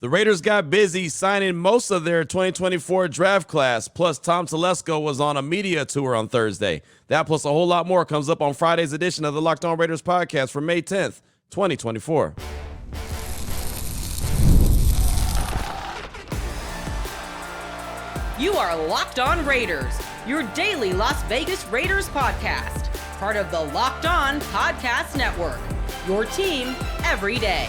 The Raiders got busy signing most of their 2024 draft class, plus Tom Telesco was on a media tour on Thursday. That plus a whole lot more comes up on Friday's edition of the Locked On Raiders podcast for May 10th, 2024. You are Locked On Raiders, your daily Las Vegas Raiders podcast, part of the Locked On Podcast Network, your team every day.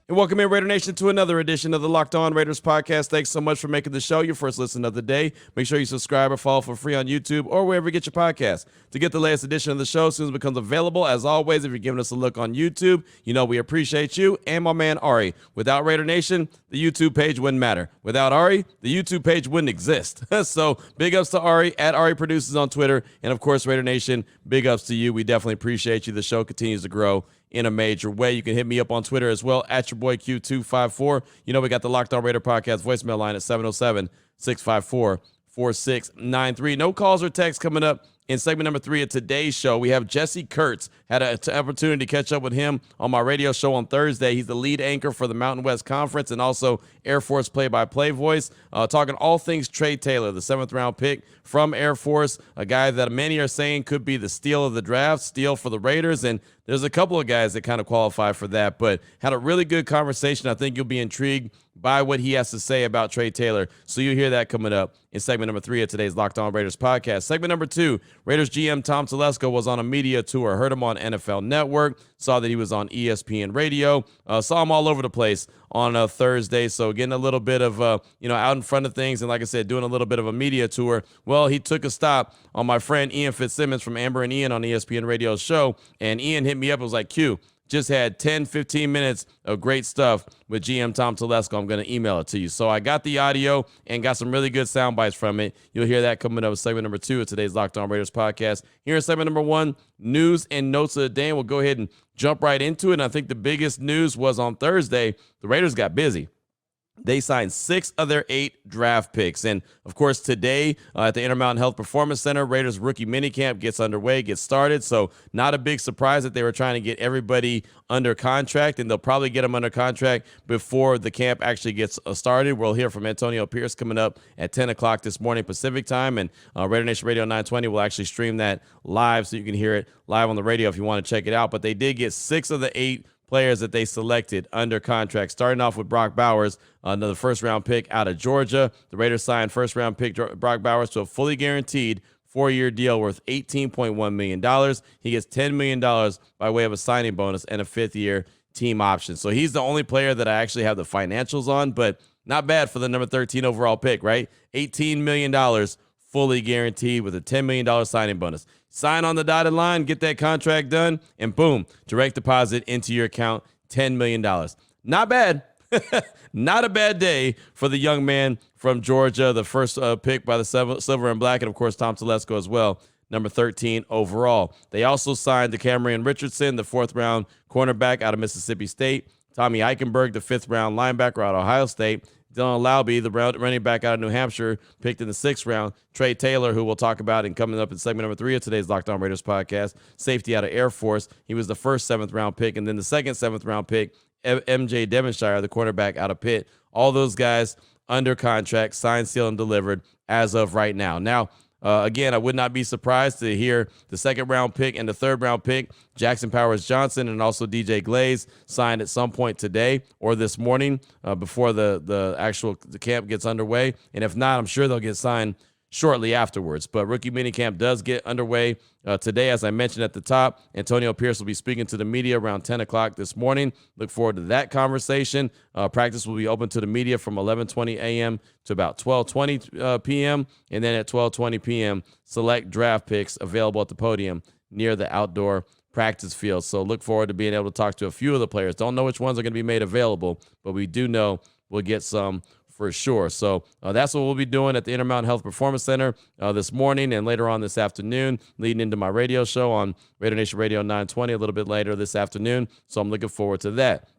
And welcome in, Raider Nation, to another edition of the Locked On Raiders podcast. Thanks so much for making the show your first listen of the day. Make sure you subscribe or follow for free on YouTube or wherever you get your podcasts. To get the latest edition of the show as soon as it becomes available, as always, if you're giving us a look on YouTube, you know we appreciate you and my man Ari. Without Raider Nation, the YouTube page wouldn't matter. Without Ari, the YouTube page wouldn't exist. So big ups to Ari, at Ari Produces on Twitter. And of course, Raider Nation, big ups to you. We definitely appreciate you. The show continues to grow in a major way. You can hit me up on Twitter as well, at your boy Q254. You know, we got the Locked On Raider podcast voicemail line at 707-654-4693. No calls or texts coming up. In segment number 3 of today's show, we have Jesse Kurtz. Had an opportunity to catch up with him on my radio show on Thursday. He's the lead anchor for the Mountain West Conference and also Air Force play-by-play voice, talking all things Trey Taylor, the 7th-round pick from Air Force, a guy that many are saying could be the steal of the draft, steal for the Raiders, and there's a couple of guys that kind of qualify for that, but had a really good conversation. I think you'll be intrigued by what he has to say about Trey Taylor. So you'll hear that coming up in segment number 3 of today's Locked On Raiders podcast. Segment number 2, Raiders GM Tom Telesco was on a media tour. Heard him on NFL Network. Saw that he was on ESPN Radio. Saw him all over the place on a Thursday. So getting a little bit of, out in front of things. And like I said, doing a little bit of a media tour. Well, he took a stop on my friend Ian Fitzsimmons from Amber and Ian on ESPN Radio's show. And Ian hit me up and was like, Q, just had 10, 15 minutes of great stuff with GM Tom Telesco. I'm going to email it to you. So I got the audio and got some really good sound bites from it. You'll hear that coming up in segment number 2 of today's Locked On Raiders podcast. Here in segment number 1, news and notes of the day. And we'll go ahead and jump right into it. And I think the biggest news was on Thursday, the Raiders got busy. They signed 6 of their 8 draft picks. And, of course, today at the Intermountain Health Performance Center, Raiders rookie minicamp gets underway, gets started. So not a big surprise that they were trying to get everybody under contract, and they'll probably get them under contract before the camp actually gets started. We'll hear from Antonio Pierce coming up at 10 o'clock this morning Pacific time, and Raider Nation Radio 920 will actually stream that live so you can hear it live on the radio if you want to check it out. But they did get 6 of the 8 players that they selected under contract, starting off with Brock Bowers, another first-round pick out of Georgia. The Raiders signed first-round pick Brock Bowers to a fully guaranteed 4-year deal worth $18.1 million. He gets $10 million by way of a signing bonus and a 5th-year team option. So he's the only player that I actually have the financials on, but not bad for the number 13 overall pick, right? $18 million fully guaranteed with a $10 million signing bonus. Sign on the dotted line, get that contract done, and boom, direct deposit into your account, $10 million. Not bad. Not a bad day for the young man from Georgia, the first pick by the Silver and Black, and, of course, Tom Telesco as well, number 13 overall. They also signed DeCamerion Richardson, the 4th-round cornerback out of Mississippi State, Tommy Eichenberg, the 5th-round linebacker out of Ohio State, Dylan Laube, the running back out of New Hampshire, picked in the 6th round. Trey Taylor, who we'll talk about and coming up in segment number 3 of today's Locked On Raiders podcast, safety out of Air Force. He was the first 7th-round pick, and then the second 7th-round pick, MJ Devonshire, the quarterback out of Pitt. All those guys under contract, signed, sealed, and delivered as of right now. Now, again, I would not be surprised to hear the 2nd-round pick and the 3rd-round pick, Jackson Powers Johnson and also DJ Glaze, signed at some point today or this morning before the actual camp gets underway. And if not, I'm sure they'll get signed shortly afterwards. But rookie minicamp does get underway today, as I mentioned at the top. Antonio Pierce will be speaking to the media around 10 o'clock this morning. Look forward to that conversation. Practice will be open to the media from 11:20 a.m. to about 12:20 p.m. And then at 12:20 p.m., select draft picks available at the podium near the outdoor practice field. So look forward to being able to talk to a few of the players. Don't know which ones are going to be made available, but we do know we'll get some for sure. So that's what we'll be doing at the Intermountain Health Performance Center this morning and later on this afternoon, leading into my radio show on Raider Nation Radio 920 a little bit later this afternoon. So I'm looking forward to that.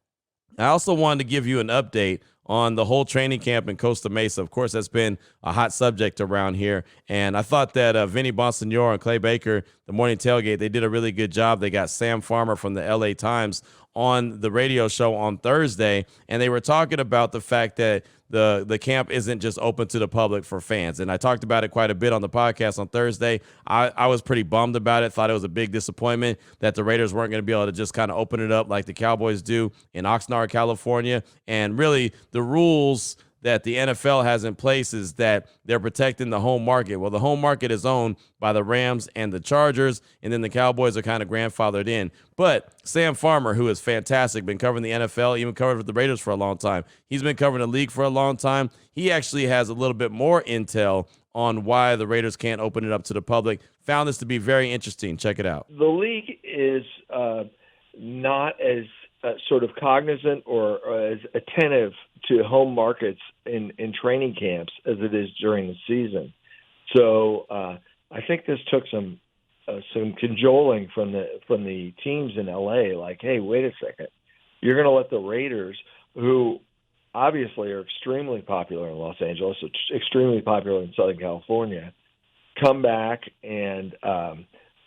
I also wanted to give you an update on the whole training camp in Costa Mesa. Of course, that's been a hot subject around here. And I thought that Vinny Bonsignore and Clay Baker, the morning tailgate, they did a really good job. They got Sam Farmer from the LA Times on the radio show on Thursday, and they were talking about the fact that the camp isn't just open to the public for fans. And I talked about it quite a bit on the podcast on Thursday. I was pretty bummed about it, thought it was a big disappointment that the Raiders weren't going to be able to just kind of open it up like the Cowboys do in Oxnard, California. And really, the rules that the NFL has in place is that they're protecting the home market. Well, the home market is owned by the Rams and the Chargers, and then the Cowboys are kind of grandfathered in. But Sam Farmer, who is fantastic, been covering the NFL, even covered with the Raiders for a long time. He's been covering the league for a long time. He actually has a little bit more intel on why the Raiders can't open it up to the public. Found this to be very interesting. Check it out. The league is not as sort of cognizant or as attentive to home markets in training camps as it is during the season. So I think this took some cajoling from the teams in LA. Like, hey, wait a second, you're going to let the Raiders, who obviously are extremely popular in Los Angeles, extremely popular in Southern California, come back and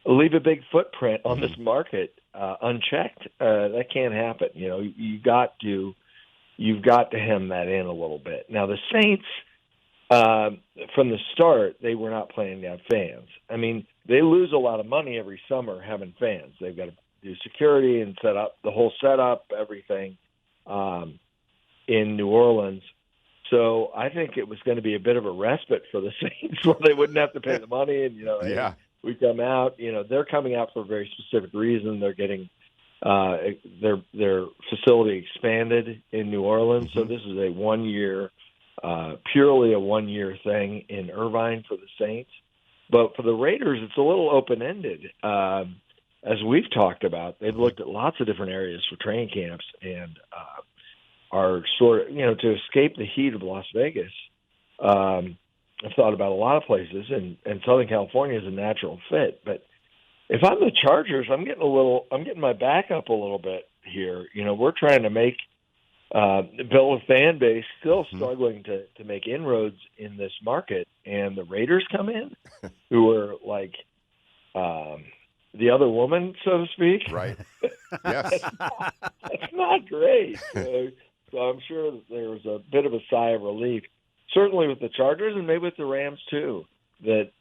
leave a big footprint on this market unchecked. That can't happen. You know, you've got to hem that in a little bit. Now, the Saints, from the start, they were not planning to have fans. I mean, they lose a lot of money every summer having fans. They've got to do security and set up the whole setup, everything in New Orleans. So I think it was going to be a bit of a respite for the Saints where they wouldn't have to pay the money. And, yeah. Hey, we come out, they're coming out for a very specific reason. They're getting their facility expanded in New Orleans. So this is a purely a one-year thing in Irvine for the Saints. But for the Raiders, it's a little open-ended. As we've talked about, they've looked at lots of different areas for training camps and are sort of, to escape the heat of Las Vegas. I've thought about a lot of places, and Southern California is a natural fit. But if I'm the Chargers, I'm getting my back up a little bit here. We're trying to build a fan base, still struggling to make inroads in this market, and the Raiders come in, who are like the other woman, so to speak. Right. Yes. That's not great. So I'm sure that there was a bit of a sigh of relief, certainly with the Chargers and maybe with the Rams too, that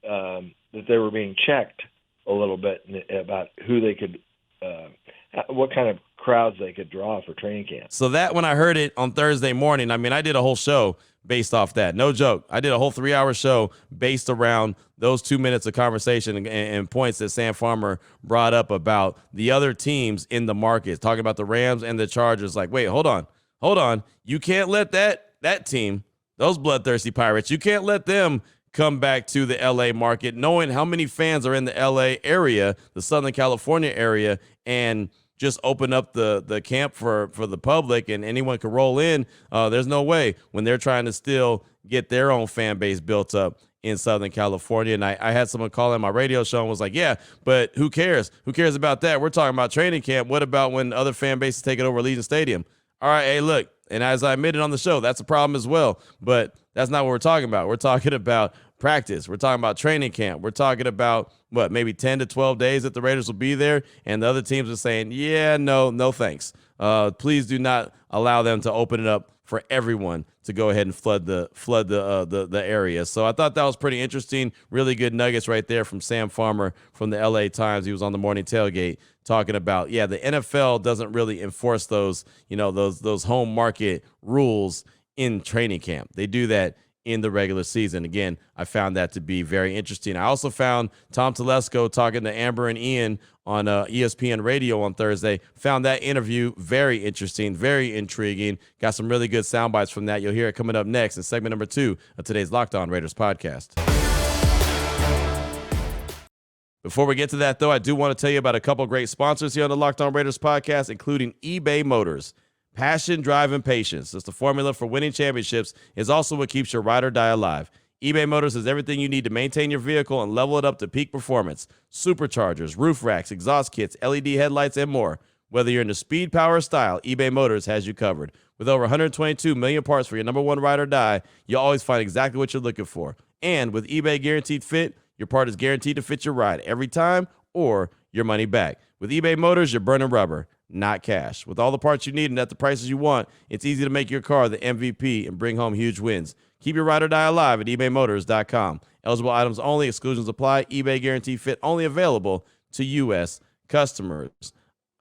they were being checked a little bit about who they could, what kind of crowds they could draw for training camp. So that when I heard it on Thursday morning, I mean, I did a whole show based off that. No joke. I did a whole 3-hour show based around those 2 minutes of conversation and points that Sam Farmer brought up about the other teams in the market, talking about the Rams and the Chargers. Like, wait, hold on. You can't let that team, those bloodthirsty Pirates, you can't let them come back to the L.A. market, knowing how many fans are in the L.A. area, the Southern California area, and just open up the camp for the public and anyone can roll in. There's no way when they're trying to still get their own fan base built up in Southern California. And I had someone call in my radio show and was like, yeah, but who cares? Who cares about that? We're talking about training camp. What about when other fan bases take it over Allegiant Stadium? All right, hey, look, and as I admitted on the show, that's a problem as well. But that's not what we're talking about. We're talking about practice. We're talking about training camp. We're talking about, maybe 10 to 12 days that the Raiders will be there, and the other teams are saying, yeah, no thanks. Please do not allow them to open it up for everyone to go ahead and flood the area. So I thought that was pretty interesting. Really good nuggets right there from Sam Farmer from the LA Times. He was on the morning tailgate talking about, the NFL doesn't really enforce those home market rules in training camp. They do that in the regular season. Again, I found that to be very interesting. I also found Tom Telesco talking to Amber and Ian on ESPN Radio on Thursday. Found that interview very interesting, very intriguing. Got some really good sound bites from that. You'll hear it coming up next in segment number 2 of today's Locked On Raiders podcast. Before we get to that, though, I do want to tell you about a couple great sponsors here on the Locked On Raiders podcast, including eBay Motors. Passion, drive, and patience. That's the formula for winning championships. Is also what keeps your ride or die alive. eBay Motors has everything you need to maintain your vehicle and level it up to peak performance. Superchargers, roof racks, exhaust kits, LED headlights, and more. Whether you're into speed, power, or style, eBay Motors has you covered. With over 122 million parts for your number one ride or die, you'll always find exactly what you're looking for. And with eBay Guaranteed Fit, your part is guaranteed to fit your ride every time or your money back. With eBay Motors, you're burning rubber, not cash. With all the parts you need and at the prices you want, it's easy to make your car the MVP and bring home huge wins. Keep your ride or die alive at ebaymotors.com. Eligible items only. Exclusions apply. eBay guarantee fit only available to U.S. customers.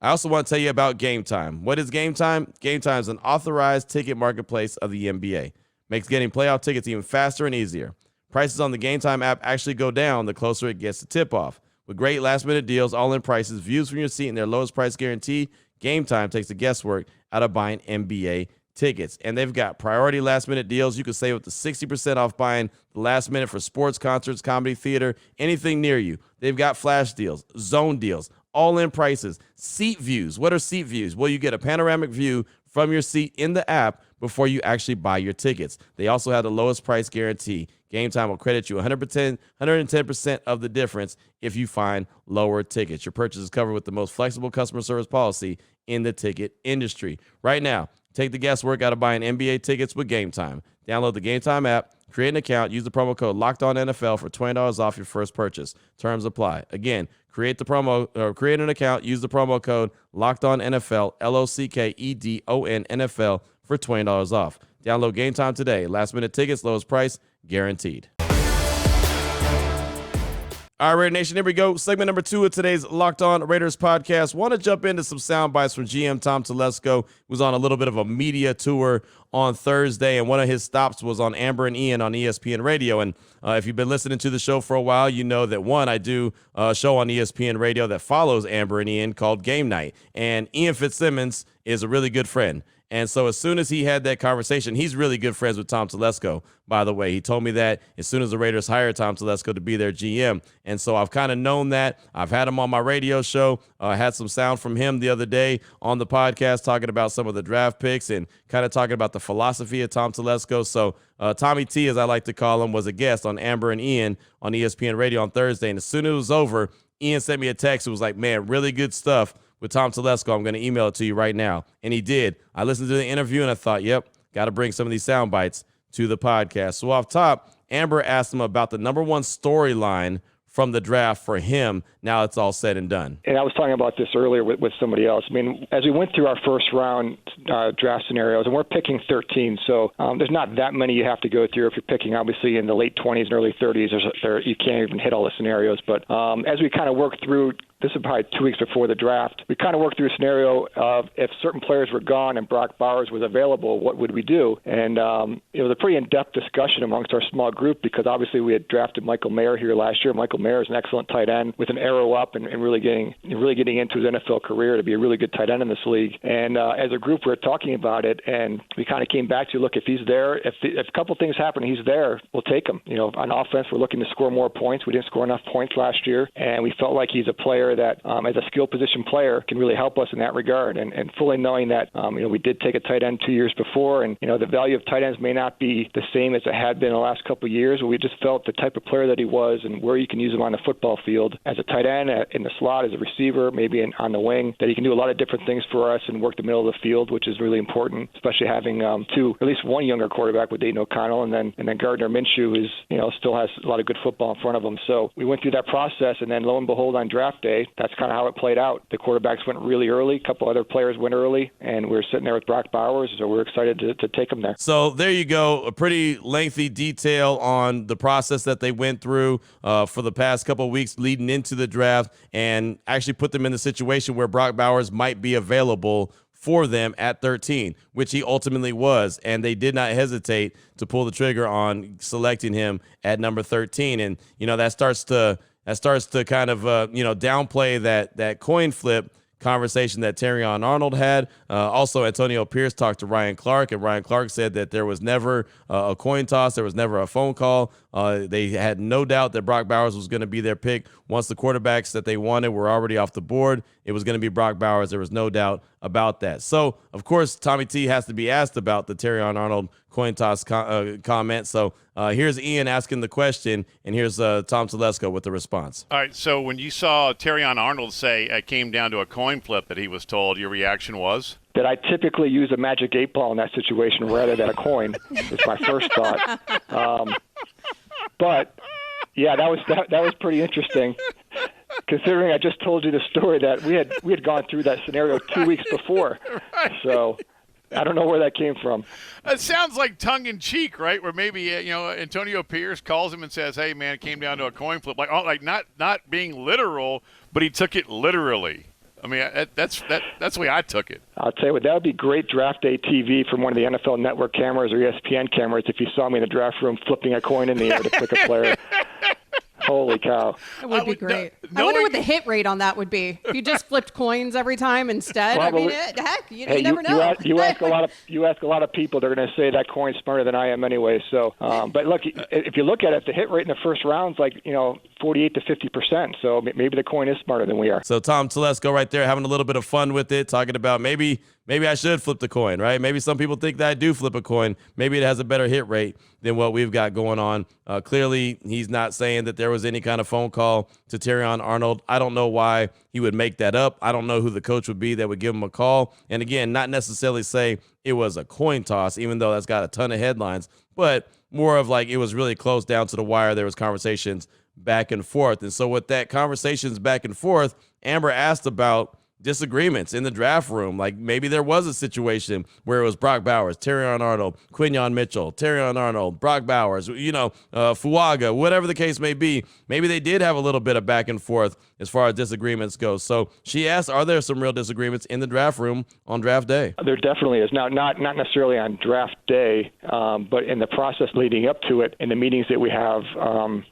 I also want to tell you about Game Time. What is Game Time? Game Time is an authorized ticket marketplace of the NBA. Makes getting playoff tickets even faster and easier. Prices on the Game Time app actually go down the closer it gets to tip-off. With great last-minute deals, all-in prices, views from your seat, and their lowest price guarantee, Game Time takes the guesswork out of buying NBA tickets. And they've got priority last-minute deals. You can save up to 60% off buying the last minute for sports, concerts, comedy, theater, anything near you. They've got flash deals, zone deals, all-in prices, seat views. What are seat views? Well, you get a panoramic view from your seat in the app before you actually buy your tickets. They also have the lowest price guarantee. Game Time will credit you 110% of the difference if you find lower tickets. Your purchase is covered with the most flexible customer service policy in the ticket industry. Right now, take the guesswork out of buying NBA tickets with Game Time. Download the Game Time app, create an account, use the promo code LOCKEDONNFL for $20 off your first purchase. Terms apply. Again, create an account, use the promo code LOCKEDONNFL, LOCKEDON NFL for $20 off. Download Game Time today. Last minute tickets, lowest price, guaranteed. All right, Raider Nation, here we go. Segment number 2 of today's Locked On Raiders podcast. Want to jump into some sound bites from GM Tom Telesco, who was on a little bit of a media tour on Thursday, and one of his stops was on Amber and Ian on ESPN Radio. And if you've been listening to the show for a while, you know that, one, I do a show on ESPN Radio that follows Amber and Ian called Game Night. And Ian Fitzsimmons is a really good friend. And so as soon as he had that conversation, he's really good friends with Tom Telesco, by the way. He told me that as soon as the Raiders hired Tom Telesco to be their GM. And so I've kind of known that. I've had him on my radio show. I had some sound from him the other day on the podcast talking about some of the draft picks and kind of talking about the philosophy of Tom Telesco. So Tommy T, as I like to call him, was a guest on Amber and Ian on ESPN Radio on Thursday. And as soon as it was over, Ian sent me a text. It was like, man, really good stuff with Tom Telesco. I'm going to email it to you right now. And he did. I listened to the interview and I thought, yep, got to bring some of these sound bites to the podcast. So off top, Amber asked him about the number one storyline from the draft for him now it's all said and done. And I was talking about this earlier with somebody else. I mean, as we went through our first round draft scenarios, and we're picking 13, so there's not that many you have to go through. If you're picking, obviously, in the late 20s and early 30s, you can't even hit all the scenarios. But as we kind of work through, this is probably 2 weeks before the draft, we kind of worked through a scenario of if certain players were gone and Brock Bowers was available, what would we do? And it was a pretty in-depth discussion amongst our small group because obviously we had drafted Michael Mayer here last year. Michael Mayer is an excellent tight end with an arrow up and really getting into his NFL career to be a really good tight end in this league. And as a group, we were talking about it, and we kind of came back to, look, if he's there, if a couple things happen, he's there, we'll take him. You know, on offense, we're looking to score more points. We didn't score enough points last year, and we felt like he's a player that, as a skill position player, can really help us in that regard. And fully knowing that, we did take a tight end 2 years before, and the value of tight ends may not be the same as it had been in the last couple of years. But we just felt the type of player that he was, and where you can use him on the football field as a tight end, in the slot, as a receiver, maybe on the wing, that he can do a lot of different things for us and work the middle of the field, which is really important, especially having at least one younger quarterback with Dayton O'Connell, and then Gardner Minshew, who's still has a lot of good football in front of him. So we went through that process, and then lo and behold, on draft day, that's kind of how it played out. The quarterbacks went really early. A couple other players went early, and we were sitting there with Brock Bowers, so we're excited to take him there. So there you go, a pretty lengthy detail on the process that they went through for the past couple of weeks leading into the draft, and actually put them in the situation where Brock Bowers might be available for them at 13, which he ultimately was, and they did not hesitate to pull the trigger on selecting him at number 13. And that starts to kind of downplay that coin flip conversation that Terrion Arnold had. Also, Antonio Pierce talked to Ryan Clark, and Ryan Clark said that there was never a coin toss. There was never a phone call. They had no doubt that Brock Bowers was going to be their pick. Once the quarterbacks that they wanted were already off the board, it was going to be Brock Bowers. There was no doubt about that. So, of course, Tommy T has to be asked about the Terrion Arnold coin toss comment. So here's Ian asking the question, and here's Tom Telesco with the response. All right, so when you saw Terrion Arnold say it came down to a coin flip that he was told, your reaction was? That I typically use a magic 8-ball in that situation rather than a coin is my first thought. But yeah, that was pretty interesting. considering I just told you the story that we had gone through that scenario 2 weeks before. Right. So I don't know where that came from. It sounds like tongue-in-cheek, right? Where maybe Antonio Pierce calls him and says, "Hey, man, it came down to a coin flip." Like not being literal, but he took it literally. I mean, that's the way I took it. I'll tell you what, that would be great draft day TV from one of the NFL Network cameras or ESPN cameras if you saw me in the draft room flipping a coin in the air to pick a player. Holy cow. That would be great. I wonder what the hit rate on that would be. If you just flipped coins every time instead. Well, I mean, heck, you never know. You ask a lot of people, they're going to say that coin's smarter than I am anyway. So, but look, if you look at it, the hit rate in the first round's like 48 to 50%. So maybe the coin is smarter than we are. So Tom Telesco right there having a little bit of fun with it, talking about maybe I should flip the coin, right? Maybe some people think that I do flip a coin. Maybe it has a better hit rate than what we've got going on. Clearly, he's not saying that there was any kind of phone call to Terrion Arnold. I don't know why he would make that up. I don't know who the coach would be that would give him a call. And again, not necessarily say it was a coin toss, even though that's got a ton of headlines, but more of like it was really close down to the wire. There was conversations back and forth. And so with that conversations back and forth, Amber asked about disagreements in the draft room. Like maybe there was a situation where it was Brock Bowers, Terrion Arnold, Quinyon Mitchell, Terrion Arnold, Brock Bowers, Fuaga, whatever the case may be. Maybe they did have a little bit of back and forth as far as disagreements go. So she asked, are there some real disagreements in the draft room on draft day? There definitely is. Now, not necessarily on draft day, but in the process leading up to it, in the meetings that we have,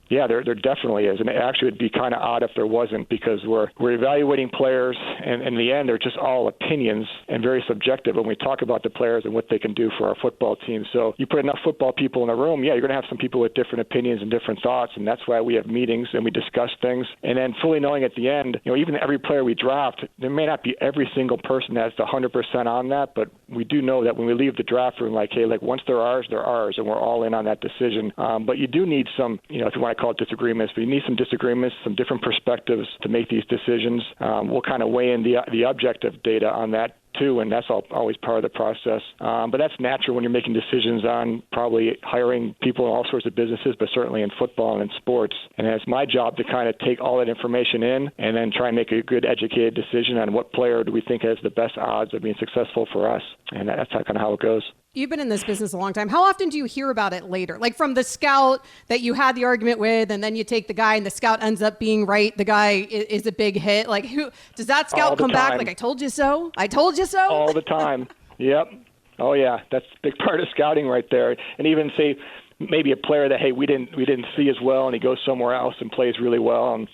there definitely is. And it actually would be kind of odd if there wasn't, because we're evaluating players, and in the end, they're just all opinions and very subjective when we talk about the players and what they can do for our football team. So you put enough football people in a room, you're going to have some people with different opinions and different thoughts, and that's why we have meetings and we discuss things. And then fully knowing at the end, even every player we draft, there may not be every single person that's 100% on that, but we do know that when we leave the draft room, once they're ours, and we're all in on that decision. But you do need some, if you want to call it disagreements, but you need some disagreements, some different perspectives to make these decisions. We'll kind of weigh in the objective data on that too, and that's always part of the process. But that's natural when you're making decisions on probably hiring people in all sorts of businesses, but certainly in football and in sports. And it's my job to kind of take all that information in and then try and make a good educated decision on what player do we think has the best odds of being successful for us. And that's kind of how it goes. You've been in this business a long time. How often do you hear about it later? Like from the scout that you had the argument with, and then you take the guy and the scout ends up being right. The guy is a big hit. Like, who does that scout come back? Like, I told you so. I told you so. All the time. Yep. Oh yeah. That's a big part of scouting right there. And even say maybe a player that, hey, we didn't see as well, and he goes somewhere else and plays really well. And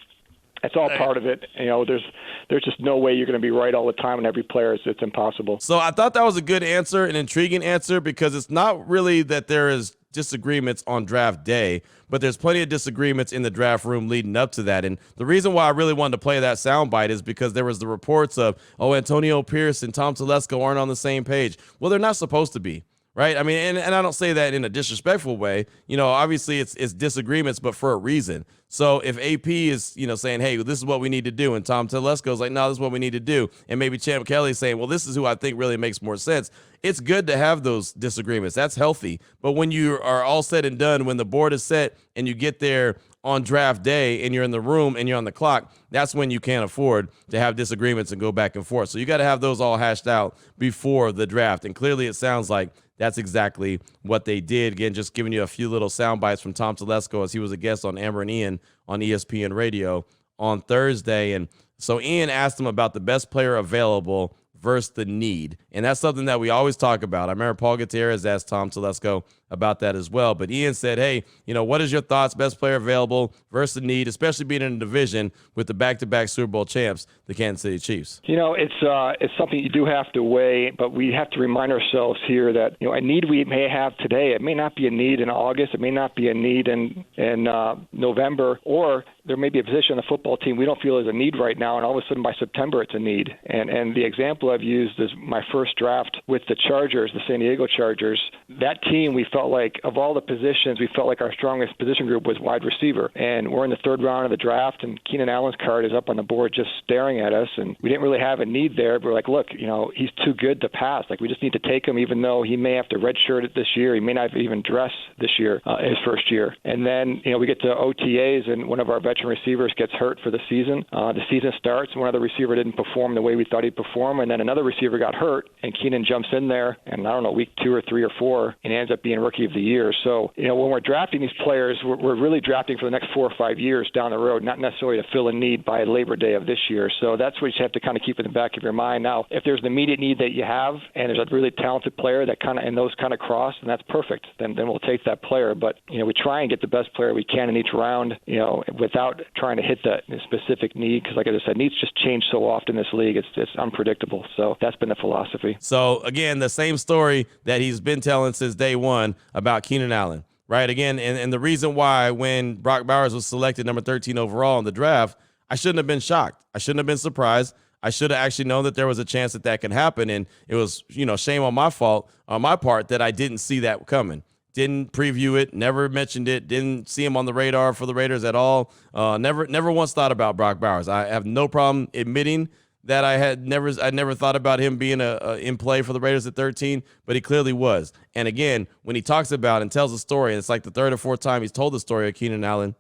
it's all part of it. There's just no way you're going to be right all the time on every player. It's impossible. So I thought that was a good answer, an intriguing answer, because it's not really that there is disagreements on draft day, but there's plenty of disagreements in the draft room leading up to that. And the reason why I really wanted to play that soundbite is because there was the reports of, Antonio Pierce and Tom Telesco aren't on the same page. Well, they're not supposed to be. Right. I mean, and I don't say that in a disrespectful way. Obviously it's disagreements, but for a reason. So if AP is, saying, hey, this is what we need to do, and Tom Telesco is like, no, this is what we need to do, and maybe Champ Kelly's saying, well, this is who I think really makes more sense. It's good to have those disagreements. That's healthy. But when you are all said and done, when the board is set and you get there on draft day and you're in the room and you're on the clock, that's when you can't afford to have disagreements and go back and forth. So you got to have those all hashed out before the draft. And clearly it sounds like that's exactly what they did. Again, just giving you a few little sound bites from Tom Telesco as he was a guest on Amber and Ian on ESPN Radio on Thursday. And so Ian asked him about the best player available versus the need. And that's something that we always talk about. I remember Paul Gutierrez asked Tom Telesco about that as well. But Ian said, hey, what is your thoughts, best player available versus the need, especially being in a division with the back-to-back Super Bowl champs, the Kansas City Chiefs? It's something you do have to weigh, but we have to remind ourselves here that, a need we may have today, it may not be a need in August, it may not be a need in November, or there may be a position on the football team we don't feel is a need right now, and all of a sudden by September it's a need. And the example I've used is my first draft with the Chargers, the San Diego Chargers. That team we felt felt like of all the positions, we felt like our strongest position group was wide receiver. And we're in the third round of the draft, and Keenan Allen's card is up on the board just staring at us. And we didn't really have a need there. But we're like, look, he's too good to pass. Like, we just need to take him, even though he may have to redshirt it this year. He may not even dress this year, his first year. And then, we get to OTAs, and one of our veteran receivers gets hurt for the season. The season starts, and one other receiver didn't perform the way we thought he'd perform. And then another receiver got hurt, and Keenan jumps in there, and I don't know, week 2 or 3 or 4, and ends up being Rookie of the Year. So, when we're drafting these players, we're really drafting for the next 4 or 5 years down the road, not necessarily to fill a need by Labor Day of this year. So that's what you have to kind of keep in the back of your mind. Now, if there's an immediate need that you have, and there's a really talented player that and those kind of cross, and that's perfect. Then we'll take that player. But, we try and get the best player we can in each round, without trying to hit the specific need. Because like I just said, needs just change so often in this league. It's unpredictable. So that's been the philosophy. So again, the same story that he's been telling since day one about Keenan Allen, right? Again, and the reason why when Brock Bowers was selected number 13 overall in the draft, I shouldn't have been shocked. I shouldn't have been surprised. I should have actually known that there was a chance that could happen. And it was, shame on my part that I didn't see that coming. Didn't preview it, never mentioned it, didn't see him on the radar for the Raiders at all. Never once thought about Brock Bowers. I have no problem admitting that I never thought about him being in play for the Raiders at 13, but he clearly was. And again, when he talks about and tells the story, and it's like the third or fourth time he's told the story of Keenan Allen,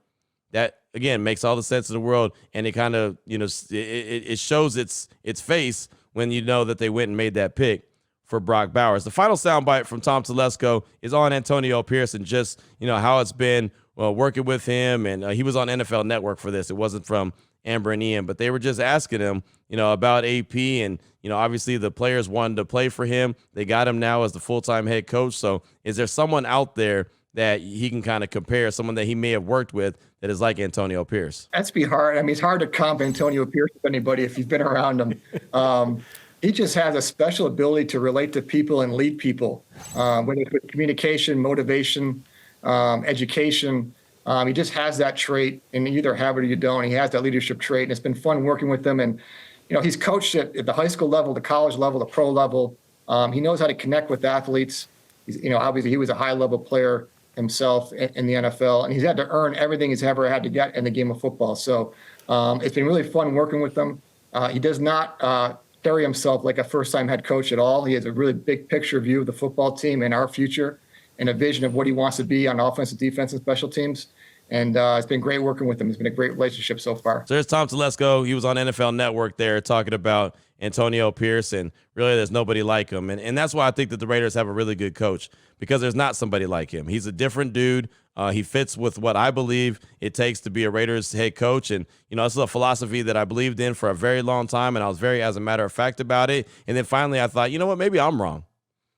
that again makes all the sense in the world, and it kind of it shows its face when you know that they went and made that pick for Brock Bowers. The final soundbite from Tom Telesco is on Antonio Pierce and just how it's been working with him, and he was on NFL Network for this. It wasn't from Amber and Ian, but they were just asking him about AP, and obviously the players wanted to play for him. They got him now as the full-time head coach. So is there someone out there that he can kind of compare, someone that he may have worked with that is like Antonio Pierce? That's be hard. I mean, it's hard to comp Antonio Pierce with anybody if you've been around him. He just has a special ability to relate to people and lead people, whether it's with communication, motivation, education. He just has that trait, and you either have it or you don't. He has that leadership trait, and it's been fun working with him. And, he's coached at the high school level, the college level, the pro level. He knows how to connect with athletes. Obviously he was a high-level player himself in the NFL, and he's had to earn everything he's ever had to get in the game of football. So it's been really fun working with him. He does not carry himself like a first-time head coach at all. He has a really big picture view of the football team and our future and a vision of what he wants to be on offense, defense, and special teams. And it's been great working with him. It's been a great relationship so far. So there's Tom Telesco. He was on NFL Network there talking about Antonio Pierce, and really there's nobody like him. And that's why I think that the Raiders have a really good coach, because there's not somebody like him. He's a different dude. He fits with what I believe it takes to be a Raiders head coach. And, this is a philosophy that I believed in for a very long time, and I was very, as a matter of fact, about it. And then finally I thought, you know what, maybe I'm wrong.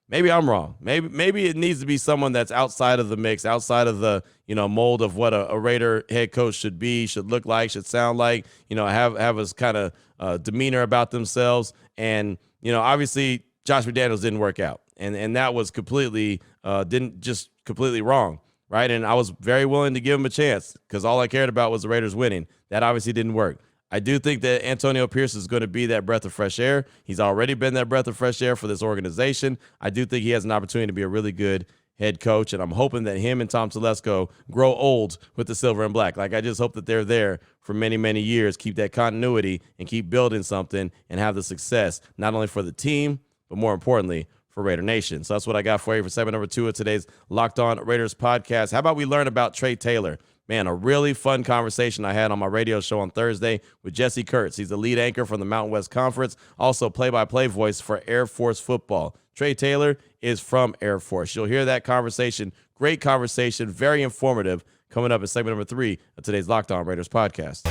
Maybe it needs to be someone that's outside of the mix, outside of the, mold of what a Raider head coach should be, should look like, should sound like, have a kind of demeanor about themselves. And, obviously Josh McDaniels didn't work out. And that was completely wrong. Right. And I was very willing to give him a chance because all I cared about was the Raiders winning. That obviously didn't work. I do think that Antonio Pierce is going to be that breath of fresh air. He's already been that breath of fresh air for this organization. I do think he has an opportunity to be a really good head coach, and I'm hoping that him and Tom Telesco grow old with the silver and black. Like, I just hope that they're there for many, many years, keep that continuity and keep building something and have the success, not only for the team, but more importantly, for Raider Nation. So that's what I got for you for segment number 2 of today's Locked On Raiders podcast. How about we learn about Trey Taylor? Man, a really fun conversation I had on my radio show on Thursday with Jesse Kurtz. He's the lead anchor from the Mountain West Conference, also play-by-play voice for Air Force football. Trey Taylor is from Air Force. You'll hear that conversation. Great conversation, very informative, coming up in segment number 3 of today's Locked On Raiders podcast.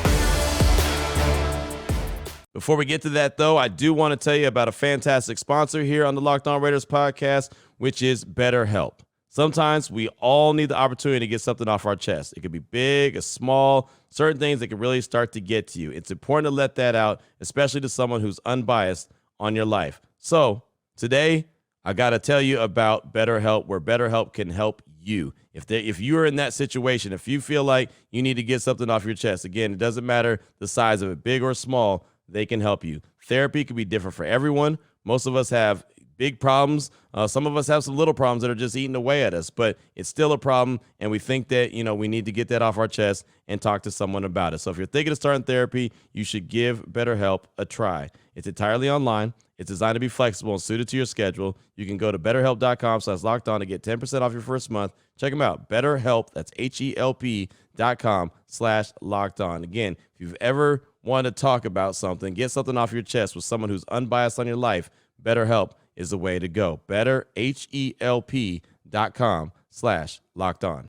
Before we get to that, though, I do want to tell you about a fantastic sponsor here on the Locked On Raiders podcast, which is BetterHelp. Sometimes we all need the opportunity to get something off our chest. It could be big or small, certain things that can really start to get to you. It's important to let that out, especially to someone who's unbiased on your life. So today, I got to tell you about BetterHelp, where BetterHelp can help you. If you're in that situation, if you feel like you need to get something off your chest, again, it doesn't matter the size of it, big or small, they can help you. Therapy can be different for everyone. Most of us have big problems. Some of us have some little problems that are just eating away at us, but it's still a problem, and we think that, we need to get that off our chest and talk to someone about it. So if you're thinking of starting therapy, you should give BetterHelp a try. It's entirely online. It's designed to be flexible and suited to your schedule. You can go to BetterHelp.com/LockedOn to get 10% off your first month. Check them out. BetterHelp, that's HELP.com/LockedOn. Again, if you've ever wanted to talk about something, get something off your chest with someone who's unbiased on your life, BetterHelp is the way to go. BetterHelp.com/LockedOn.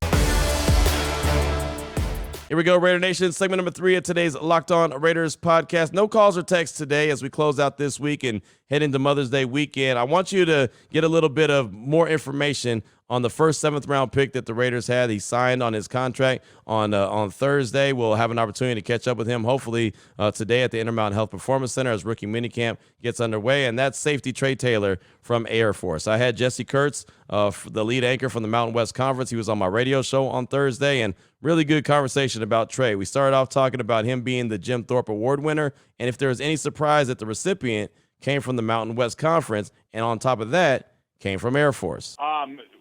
Here we go, Raider Nation. Segment number 3 of today's Locked On Raiders podcast. No calls or texts today as we close out this week and head into Mother's Day weekend. I want you to get a little bit of more information on the first 7th-round pick that the Raiders had. He signed on his contract on Thursday. We'll have an opportunity to catch up with him hopefully today at the Intermountain Health Performance Center as rookie minicamp gets underway, and that's safety Trey Taylor from Air Force. I had Jesse Kurtz, the lead anchor from the Mountain West Conference. He was on my radio show on Thursday, and really good conversation about Trey. We started off talking about him being the Jim Thorpe Award winner, and if there was any surprise that the recipient came from the Mountain West Conference, and on top of that, came from Air Force.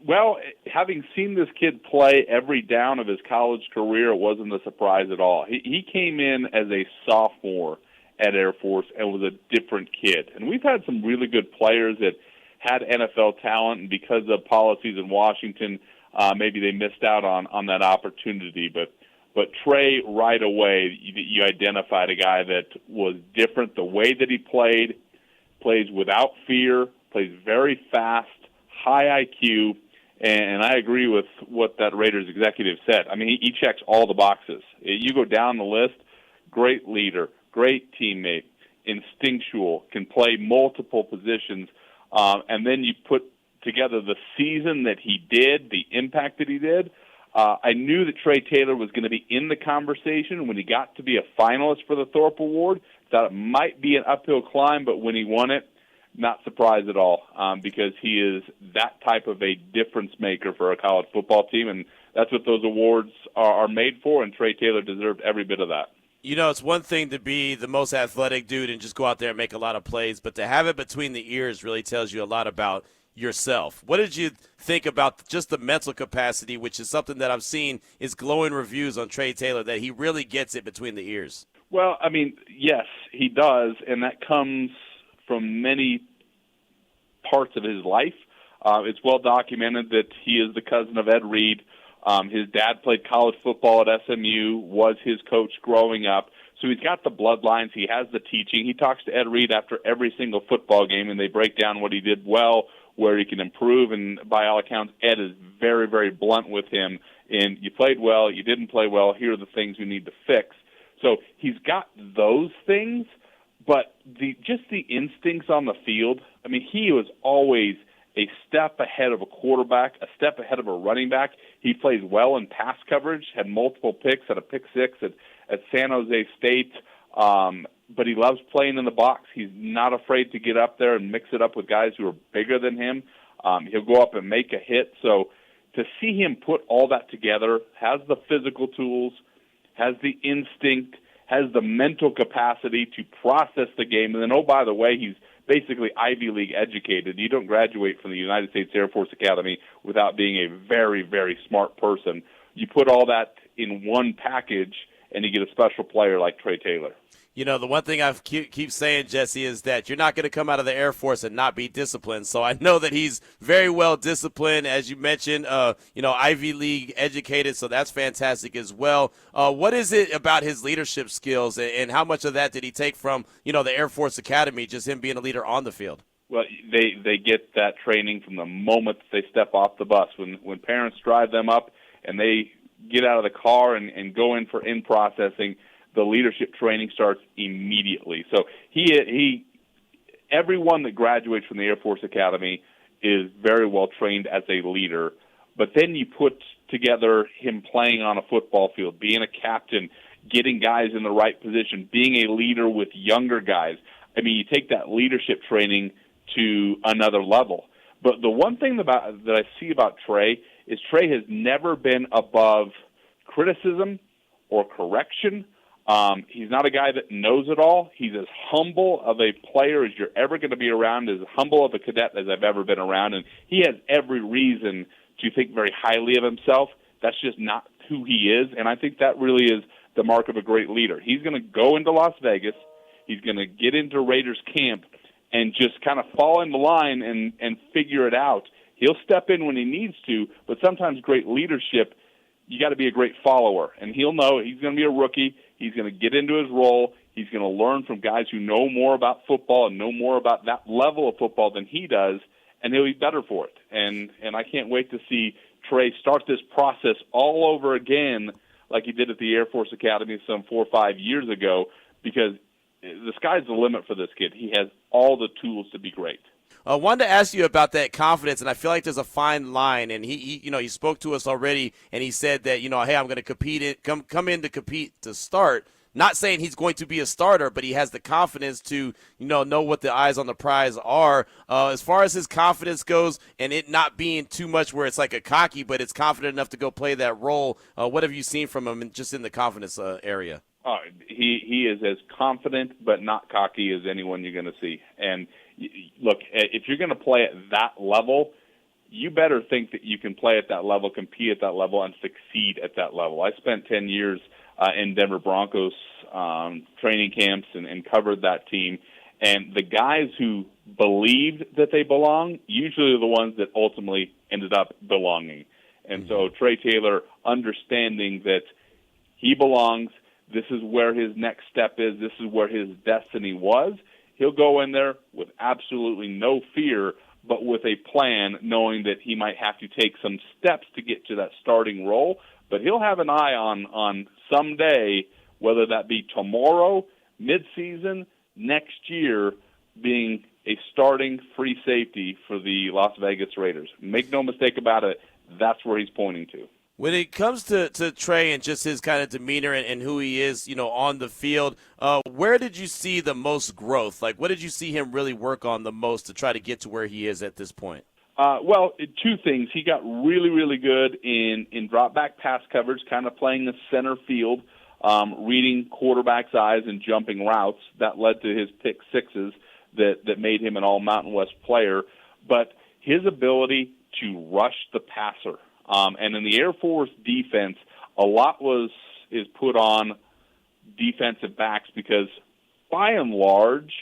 Well, having seen this kid play every down of his college career, it wasn't a surprise at all. He came in as a sophomore at Air Force and was a different kid. And we've had some really good players that had NFL talent, and because of policies in Washington, maybe they missed out on that opportunity. But Trey, right away, you identified a guy that was different. The way that he plays without fear, plays very fast, high IQ, and I agree with what that Raiders executive said. I mean, he checks all the boxes. You go down the list, great leader, great teammate, instinctual, can play multiple positions, and then you put together the season that he did, the impact that he did. I knew that Trey Taylor was going to be in the conversation when he got to be a finalist for the Thorpe Award. Thought it might be an uphill climb, but when he won it, not surprised at all, because he is that type of a difference maker for a college football team, and that's what those awards are made for, and Trey Taylor deserved every bit of that. It's one thing to be the most athletic dude and just go out there and make a lot of plays, but to have it between the ears really tells you a lot about yourself. What did you think about just the mental capacity, which is something that I've seen is glowing reviews on Trey Taylor, that he really gets it between the ears? Well, I mean, yes, he does, and that comes from many parts of his life. It's well documented that he is the cousin of Ed Reed. His dad played college football at SMU, was his coach growing up. So he's got the bloodlines. He has the teaching. He talks to Ed Reed after every single football game, and they break down what he did well, where he can improve. And by all accounts, Ed is very, very blunt with him. And you played well, you didn't play well, here are the things you need to fix. So he's got those things. But just the instincts on the field, I mean, he was always a step ahead of a quarterback, a step ahead of a running back. He plays well in pass coverage, had multiple picks, had a pick six at San Jose State, but he loves playing in the box. He's not afraid to get up there and mix it up with guys who are bigger than him. He'll go up and make a hit. So to see him put all that together, has the physical tools, has the instinct, has the mental capacity to process the game. And then, oh, by the way, he's basically Ivy League educated. You don't graduate from the United States Air Force Academy without being a very, very smart person. You put all that in one package, and you get a special player like Trey Taylor. The one thing I keep saying, Jesse, is that you're not going to come out of the Air Force and not be disciplined. So I know that he's very well disciplined, as you mentioned, Ivy League educated, so that's fantastic as well. What is it about his leadership skills, and how much of that did he take from, the Air Force Academy, just him being a leader on the field? Well, they get that training from the moment they step off the bus. When parents drive them up and they get out of the car and go in for in-processing, the leadership training starts immediately. So everyone that graduates from the Air Force Academy is very well trained as a leader. But then you put together him playing on a football field, being a captain, getting guys in the right position, being a leader with younger guys. I mean, you take that leadership training to another level. But the one thing that I see about Trey is Trey has never been above criticism or correction. He's not a guy that knows it all. He's as humble of a player as you're ever going to be around, as humble of a cadet as I've ever been around, and he has every reason to think very highly of himself. That's just not who he is, and I think that really is the mark of a great leader. He's going to go into Las Vegas. He's going to get into Raiders camp and just kind of fall in the line and figure it out. He'll step in when he needs to, but sometimes great leadership, you got to be a great follower. And he'll know he's going to be a rookie. He's going to get into his role. He's going to learn from guys who know more about football and know more about that level of football than he does, and he'll be better for it. And I can't wait to see Trey start this process all over again like he did at the Air Force Academy some 4 or 5 years ago, because the sky's the limit for this kid. He has all the tools to be great. I wanted to ask you about that confidence, and I feel like there's a fine line. And he spoke to us already, and he said that, hey, I'm going to compete, come in to compete to start. Not saying he's going to be a starter, but he has the confidence to, know what the eyes on the prize are. As far as his confidence goes, and it not being too much where it's like a cocky, but it's confident enough to go play that role. What have you seen from him just in the confidence area? He is as confident but not cocky as anyone you're going to see. And look, if you're going to play at that level, you better think that you can play at that level, compete at that level, and succeed at that level. I spent 10 years in Denver Broncos training camps and covered that team. And the guys who believed that they belong usually are the ones that ultimately ended up belonging. And so Trey Taylor, understanding that he belongs, this is where his next step is, this is where his destiny was, he'll go in there with absolutely no fear, but with a plan, knowing that he might have to take some steps to get to that starting role. But he'll have an eye on someday, whether that be tomorrow, midseason, next year, being a starting free safety for the Las Vegas Raiders. Make no mistake about it, that's where he's pointing to. When it comes to Trey and just his kind of demeanor and who he is, on the field, where did you see the most growth? Like, what did you see him really work on the most to try to get to where he is at this point? Well, two things. He got really, really good in drop-back pass coverage, kind of playing the center field, reading quarterback's eyes and jumping routes. That led to his pick sixes that made him an all-Mountain West player. But his ability to rush the passer. And in the Air Force defense, a lot is put on defensive backs because, by and large,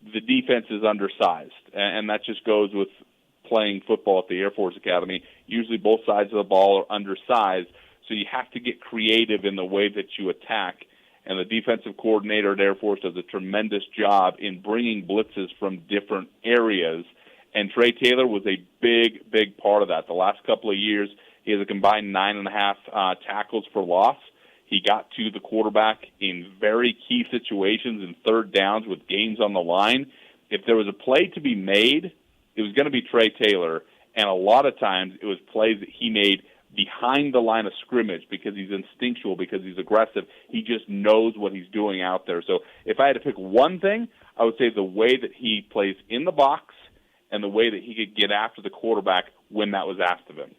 the defense is undersized. And that just goes with playing football at the Air Force Academy. Usually both sides of the ball are undersized, so you have to get creative in the way that you attack. And the defensive coordinator at Air Force does a tremendous job in bringing blitzes from different areas. And Trey Taylor was a big, big part of that. The last couple of years, he has a combined 9.5 tackles for loss. He got to the quarterback in very key situations and third downs with games on the line. If there was a play to be made, it was going to be Trey Taylor, and a lot of times it was plays that he made behind the line of scrimmage because he's instinctual, because he's aggressive. He just knows what he's doing out there. So if I had to pick one thing, I would say the way that he plays in the box and the way that he could get after the quarterback when that was asked of him.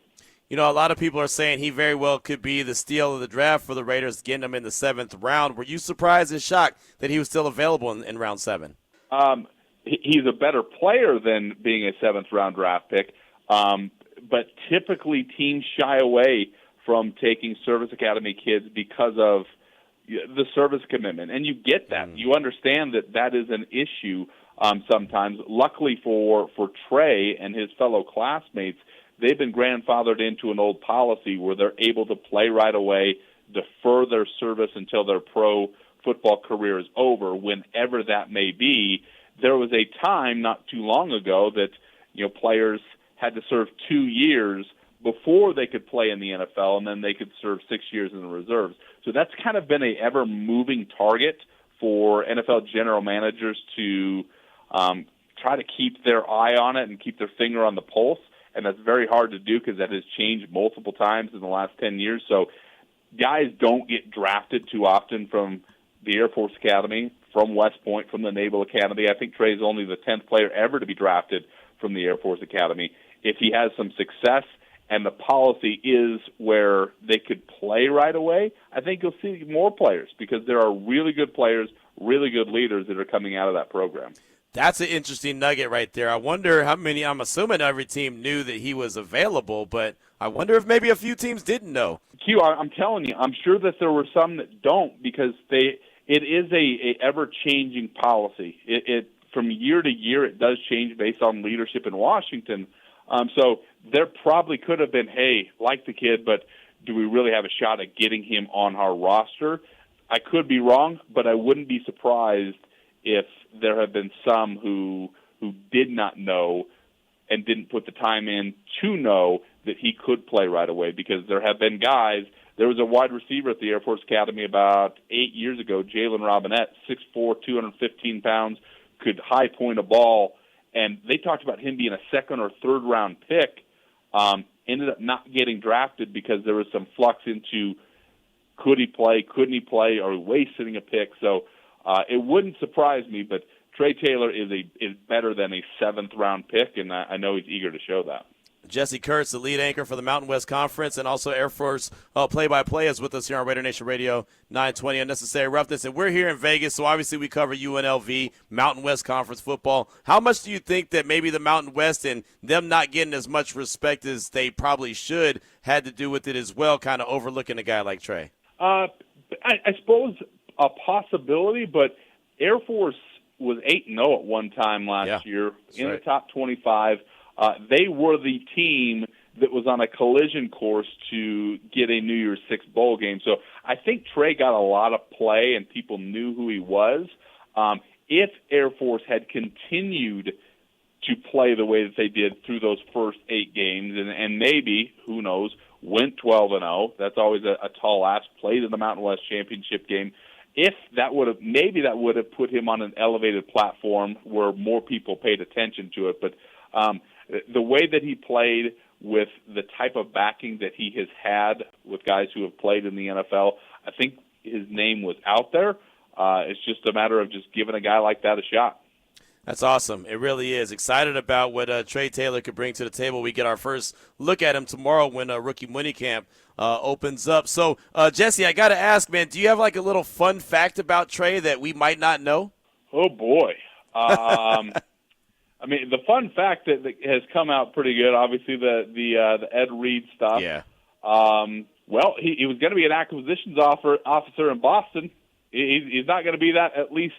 A lot of people are saying he very well could be the steal of the draft for the Raiders, getting him in the 7th round. Were you surprised and shocked that he was still available in round 7? He's a better player than being a 7th-round draft pick, but typically teams shy away from taking service academy kids because of the service commitment, and you get that. You understand that is an issue sometimes. Luckily for Trey and his fellow classmates, they've been grandfathered into an old policy where they're able to play right away, defer their service until their pro football career is over, whenever that may be. There was a time not too long ago that players had to serve 2 years before they could play in the NFL, and then they could serve 6 years in the reserves. So that's kind of been a ever-moving target for NFL general managers to try to keep their eye on it and keep their finger on the pulse, and that's very hard to do because that has changed multiple times in the last 10 years. So guys don't get drafted too often from the Air Force Academy, from West Point, from the Naval Academy. I think Trey's only the 10th player ever to be drafted from the Air Force Academy. If he has some success and the policy is where they could play right away, I think you'll see more players because there are really good players, really good leaders that are coming out of that program. That's an interesting nugget right there. I wonder how many, I'm assuming every team knew that he was available, but I wonder if maybe a few teams didn't know. Q, I'm telling you, I'm sure that there were some that don't because it is a ever-changing policy. It from year to year, it does change based on leadership in Washington. So there probably could have been, hey, like the kid, but do we really have a shot at getting him on our roster? I could be wrong, but I wouldn't be surprised if there have been some who did not know and didn't put the time in to know that he could play right away because there have been guys. There was a wide receiver at the Air Force Academy about 8 years ago, Jalen Robinette, 6'4", 215 pounds, could high point a ball, and they talked about him being a second or third round pick. Ended up not getting drafted because there was some flux into could he play, couldn't he play, or wasting a pick. So it wouldn't surprise me, but Trey Taylor is better than a seventh round pick, and I know he's eager to show that. Jesse Kurtz, the lead anchor for the Mountain West Conference, and also Air Force play-by-play is with us here on Raider Nation Radio 920 Unnecessary Roughness. And we're here in Vegas, so obviously we cover UNLV, Mountain West Conference football. How much do you think that maybe the Mountain West and them not getting as much respect as they probably should had to do with it as well, kind of overlooking a guy like Trey? I suppose a possibility, but Air Force was 8-0 at one time last year in the top 25. They were the team that was on a collision course to get a New Year's Six bowl game. So I think Trey got a lot of play and people knew who he was. If Air Force had continued to play the way that they did through those first 8 games and maybe, who knows, went 12-0, that's always a tall ask, played in the Mountain West Championship game, if that would have put him on an elevated platform where more people paid attention to it. But the way that he played with the type of backing that he has had with guys who have played in the NFL, I think his name was out there. It's just a matter of just giving a guy like that a shot. That's awesome. It really is. Excited about what Trey Taylor could bring to the table. We get our first look at him tomorrow when rookie minicamp opens up. So, Jesse, I got to ask, man, do you have like a little fun fact about Trey that we might not know? Oh, boy. I mean, the fun fact that has come out pretty good, obviously the Ed Reed stuff. Yeah. Well, he was going to be an acquisitions officer in Boston. He's not going to be that, at least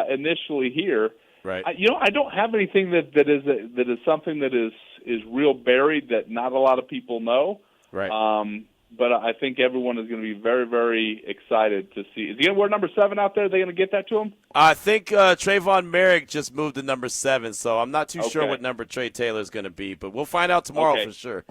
initially here. Right. I don't have anything that is something that is real buried that not a lot of people know. Right. But I think everyone is going to be very, very excited to see. Is he going to wear number 7 out there? Are they going to get that to him? I think Trayvon Merrick just moved to number 7, so I'm not too sure what number Trey Taylor is going to be, but we'll find out tomorrow for sure.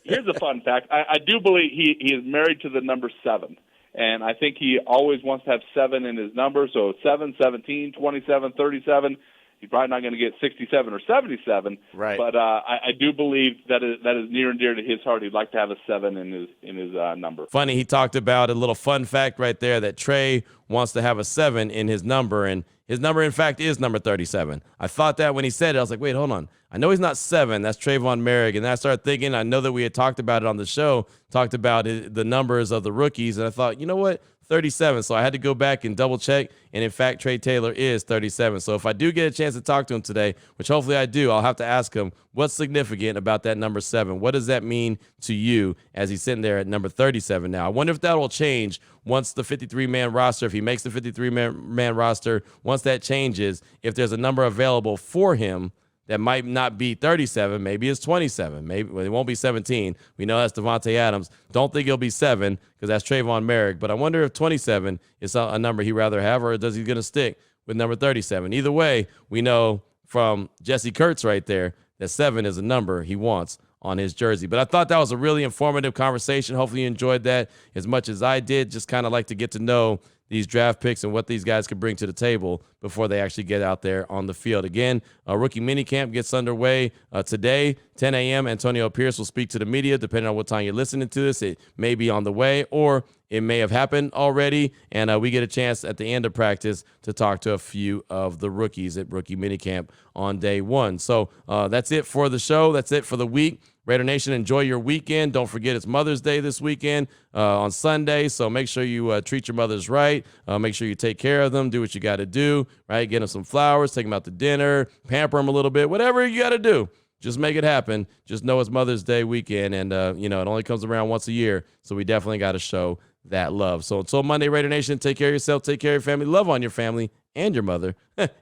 Here's a fun fact. I do believe he is married to the number 7, and I think he always wants to have 7 in his number, so 7, 17, 27, 37. He's probably not going to get 67 or 77, right? But I do believe that is near and dear to his heart. He'd like to have a 7 in his number. Funny, he talked about a little fun fact right there that Trey wants to have a 7 in his number, and his number, in fact, is number 37. I thought that when he said it, I was like, wait, hold on. I know he's not 7. That's Trayvon Merrick. And then I started thinking, I know that we had talked about it on the show, talked about the numbers of the rookies, and I thought, you know what? 37. So I had to go back and double check. And in fact, Trey Taylor is 37. So if I do get a chance to talk to him today, which hopefully I do, I'll have to ask him what's significant about that number 7. What does that mean to you as he's sitting there at number 37 now? I wonder if that will change once the 53-man roster, if he makes the 53-man roster, once that changes, if there's a number available for him that might not be 37, maybe it's 27. Maybe it won't be 17. We know that's Devontae Adams. Don't think it'll be 7 because that's Trayvon Merrick. But I wonder if 27 is a number he'd rather have, or does he going to stick with number 37? Either way, we know from Jesse Kurtz right there that 7 is a number he wants on his jersey. But I thought that was a really informative conversation. Hopefully you enjoyed that as much as I did. Just kind of like to get to know these draft picks and what these guys could bring to the table before they actually get out there on the field. Again, rookie minicamp gets underway today, 10 a.m. Antonio Pierce will speak to the media. Depending on what time you're listening to this, it may be on the way or it may have happened already, and we get a chance at the end of practice to talk to a few of the rookies at rookie minicamp on day one. So that's it for the show. That's it for the week. Raider Nation, enjoy your weekend. Don't forget it's Mother's Day this weekend on Sunday, so make sure you treat your mothers right. Make sure you take care of them. Do what you got to do, right? Get them some flowers, take them out to dinner, pamper them a little bit, whatever you got to do. Just make it happen. Just know it's Mother's Day weekend, and, it only comes around once a year, so we definitely got to show that love. So until Monday, Raider Nation, take care of yourself, take care of your family, love on your family and your mother.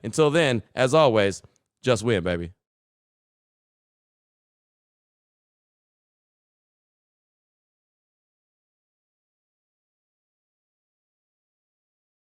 Until then, as always, just win, baby.